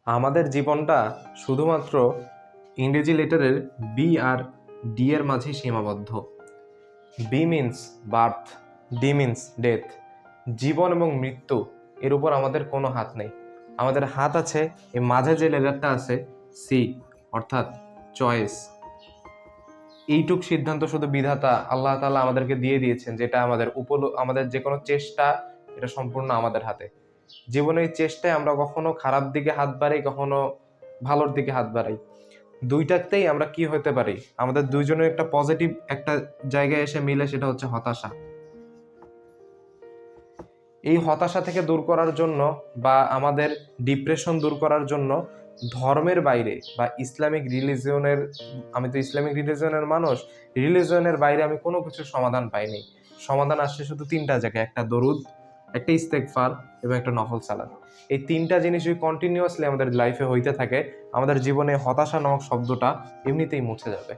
আমাদের জীবনটা শুধুমাত্র ইংরেজি লেটারের বি আর ডি এর মাঝে সীমাবদ্ধ। B means birth, D means death. জীবন এবং মৃত্যু এর উপর আমাদের কোনো হাত নেই। আমাদের হাত আছে এই মাঝে যে লেটারটা আছে সি, অর্থাৎ চয়েস। এইটুক সিদ্ধান্ত শুধু বিধাতা আল্লাহ তাআলা আমাদেরকে দিয়ে দিয়েছেন, যেটা আমাদের যে কোনো চেষ্টা, এটা সম্পূর্ণ আমাদের হাতে। জীবনের চেষ্টায় আমরা কখনো খারাপ দিকে হাত বাড়াই, কখনো ভালোর দিকে হাত বাড়াই। দুইটাতেই আমরা কি হতে পারি, আমাদের দুইজনের একটা পজিটিভ একটা জায়গায় এসে মিলে, সেটা হচ্ছে হতাশা। এই হতাশা থেকে দূর করার জন্য বা আমাদের ডিপ্রেশন দূর করার জন্য ধর্মের বাইরে বা ইসলামিক রিলিজিয়নের, আমি তো ইসলামিক রিলিজিয়নের মানুষ, রিলিজিয়নের বাইরে আমি কোনো কিছুর সমাধান পাইনি। সমাধান আসছে শুধু তিনটা জায়গায়: একটা দরুদ, একটা ইস্তেগফার এবং একটা নফল সালাত। এই তিনটা জিনিস যদি কন্টিনিউয়াসলি আমাদের লাইফে হইতে থাকে, আমাদের জীবনে হতাশা নামক শব্দটা এমনিতেই মুছে যাবে।